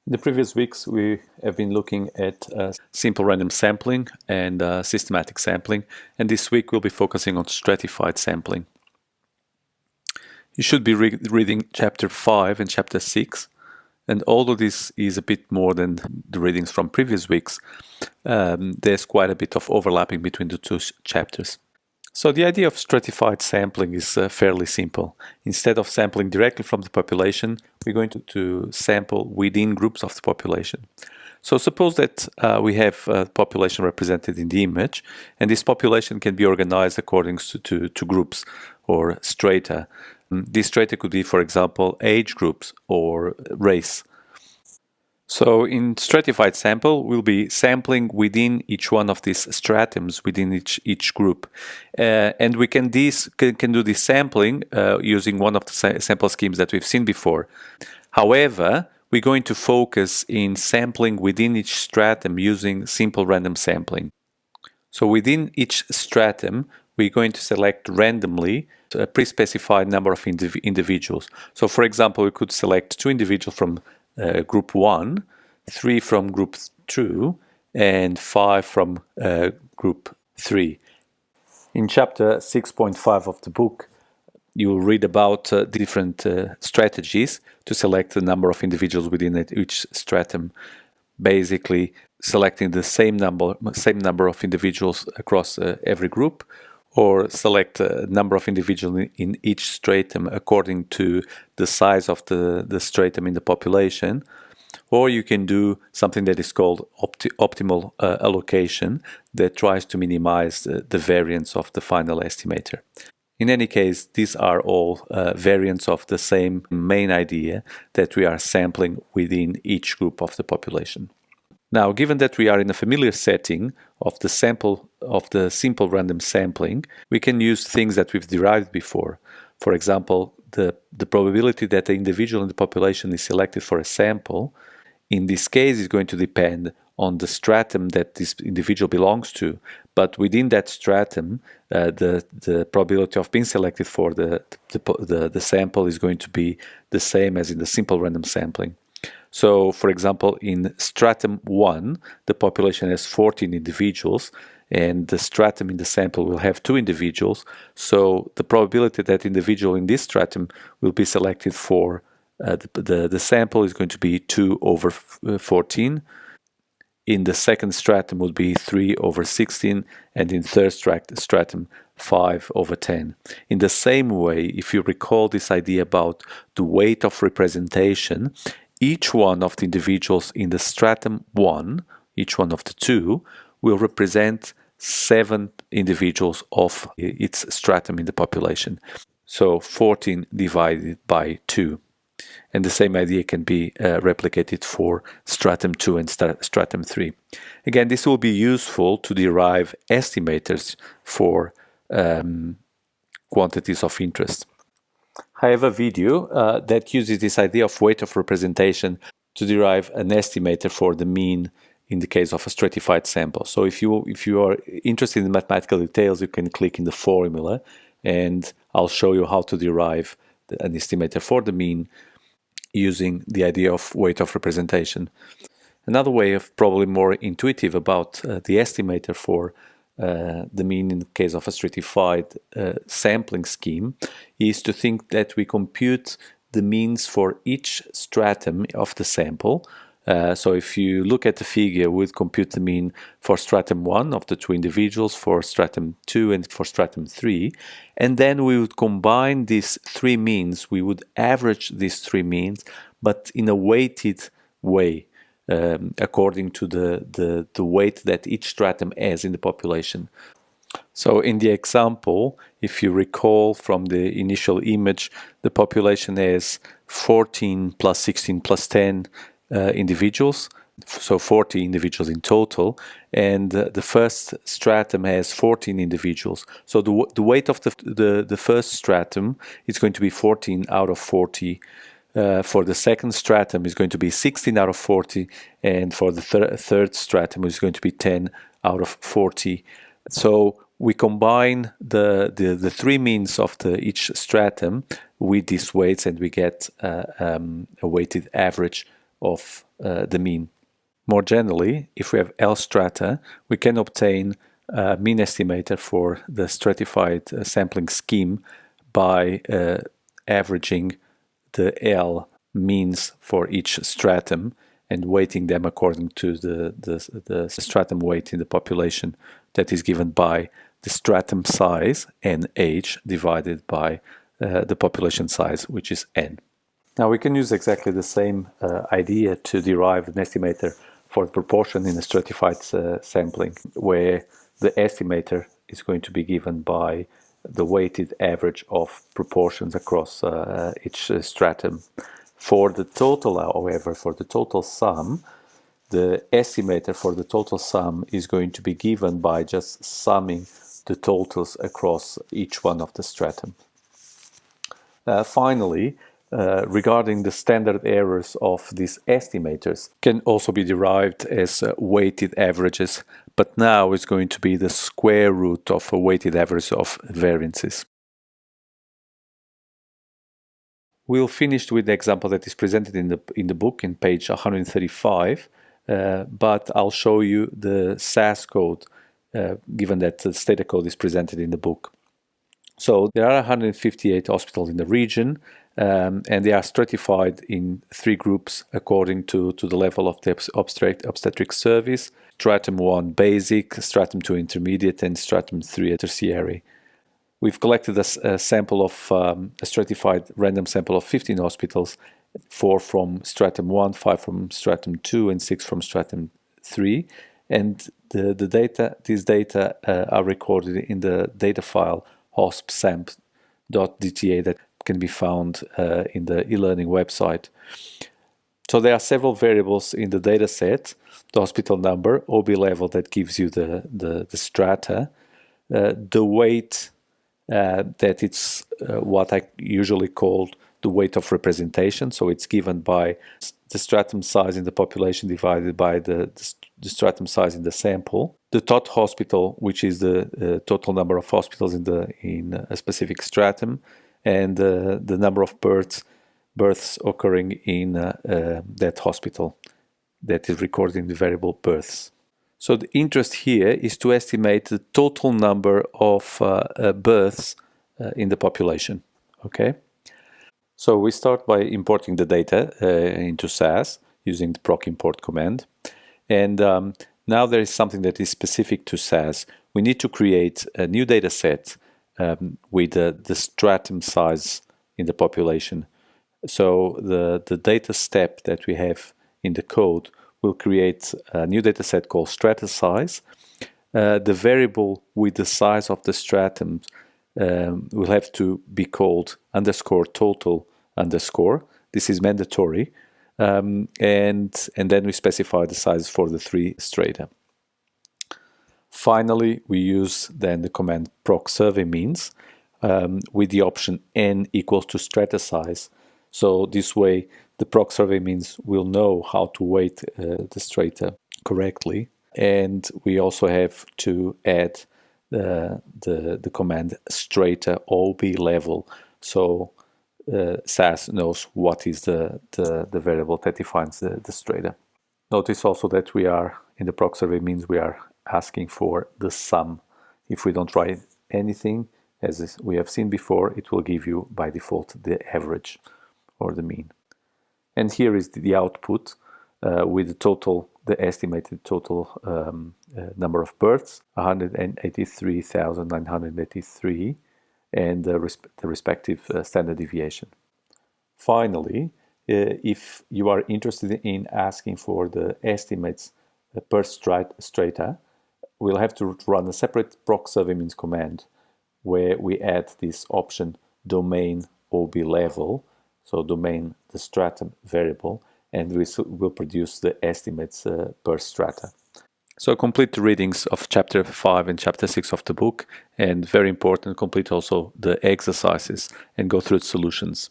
In the previous weeks, we have been looking at simple random sampling and systematic sampling, and this week we'll be focusing on stratified sampling. You should be reading chapter 5 and chapter 6, and although this is a bit more than the readings from previous weeks, there's quite a bit of overlapping between the two chapters. So the idea of stratified sampling is fairly simple. Instead of sampling directly from the population, we're going to sample within groups of the population. So suppose that we have a population represented in the image, and this population can be organized according to groups or strata. These strata could be, for example, age groups or race. So in stratified sample, we'll be sampling within each one of these stratums within each group. And we can do this sampling using one of the sample schemes that we've seen before. However, we're going to focus in sampling within each stratum using simple random sampling. So within each stratum, we're going to select randomly a pre-specified number of individuals. So for example, we could select 2 individuals from group 1, 3 from group 2, and 5 from group 3. In chapter 6.5 of the book, you will read about different strategies to select the number of individuals within each stratum. Basically, selecting the same number of individuals across every group, or select a number of individuals in each stratum according to the size of the stratum in the population. Or you can do something that is called optimal allocation, that tries to minimize the variance of the final estimator. In any case, these are all variants of the same main idea, that we are sampling within each group of the population. Now, given that we are in a familiar setting of the simple random sampling, we can use things that we've derived before. For example, the probability that an individual in the population is selected for a sample, in this case, is going to depend on the stratum that this individual belongs to. But within that stratum, the probability of being selected for the sample is going to be the same as in the simple random sampling. So, for example, in stratum 1, the population has 14 individuals, and the stratum in the sample will have 2 individuals. So the probability that individual in this stratum will be selected for the sample is going to be 2 over 14. In the second stratum would be 3 over 16, and in third stratum 5 over 10. In the same way, if you recall this idea about the weight of representation, each one of the individuals in the stratum 1, each one of the 2, will represent 7 individuals of its stratum in the population. So 14 divided by 2. And the same idea can be replicated for stratum 2 and stratum 3. Again, this will be useful to derive estimators for quantities of interest. I have a video that uses this idea of weight of representation to derive an estimator for the mean in the case of a stratified sample. So if you are interested in mathematical details, you can click in the formula, and I'll show you how to derive an estimator for the mean using the idea of weight of representation. Another way of probably more intuitive about the estimator for the mean in the case of a stratified sampling scheme is to think that we compute the means for each stratum of the sample. So if you look at the figure, we'd compute the mean for stratum 1 of the 2 individuals, for stratum 2 and for stratum 3, and then we would combine these 3 means. We would average these 3 means, but in a weighted way, according to the weight that each stratum has in the population. So in the example, if you recall from the initial image, the population has 14 plus 16 plus 10 individuals, so 40 individuals in total, and the first stratum has 14 individuals. So the weight of the first stratum is going to be 14 out of 40. For the second stratum is going to be 16 out of 40, and for the third stratum is going to be 10 out of 40. So we combine the 3 means of each stratum with these weights, and we get a weighted average of the mean. More generally, if we have L strata, we can obtain a mean estimator for the stratified sampling scheme by averaging the L means for each stratum and weighting them according to the stratum weight in the population that is given by the stratum size, NH, divided by the population size, which is N. Now we can use exactly the same idea to derive an estimator for the proportion in a stratified sampling, where the estimator is going to be given by the weighted average of proportions across each stratum. For the total, however, for the total sum, the estimator for the total sum is going to be given by just summing the totals across each one of the stratum. Finally, regarding the standard errors of these estimators, can also be derived as weighted averages, but now it's going to be the square root of a weighted average of variances. We'll finish with the example that is presented in the book in page 135, but I'll show you the SAS code, given that the data code is presented in the book. So there are 158 hospitals in the region, and they are stratified in 3 groups according to the level of the obstetric service: stratum 1 basic, stratum 2 intermediate, and stratum 3 tertiary. We've collected a sample of a stratified random sample of 15 hospitals, 4 from stratum 1, 5 from stratum 2, and 6 from stratum 3. And these data are recorded in the data file hospsamp.dta that can be found in the e-learning website. So there are several variables in the data set: the hospital number, OB level that gives you the strata, the weight, that it's what I usually call the weight of representation. So it's given by the stratum size in the population divided by the stratum size in the sample. The tot hospital, which is the total number of hospitals in a specific stratum, and the number of births occurring in that hospital that is recorded in the variable births. So the interest here is to estimate the total number of births in the population. Okay. So we start by importing the data into SAS using the proc import command. And now there is something that is specific to SAS. We need to create a new data set with the stratum size in the population. So the data step that we have in the code will create a new data set called strata size. The variable with the size of the stratum will have to be called _total_. This is mandatory. And then we specify the size for the 3 strata. Finally, we use then the command proc survey means with the option n equals to strata size. So this way the proc survey means will know how to weight the strata correctly. And we also have to add the command strata OB level. So SAS knows what is the variable that defines the strata. Notice also that we are in the proc survey means we are asking for the sum. If we don't write anything, as we have seen before, it will give you by default the average or the mean. And here is the output with the estimated total number of births, 183,983, and the respective standard deviation. Finally, if you are interested in asking for the estimates per strata, we'll have to run a separate proc survey means command where we add this option domain OB level, so domain the stratum variable, and we will produce the estimates per strata. So complete the readings of chapter 5 and chapter 6 of the book, and very important, complete also the exercises and go through the solutions.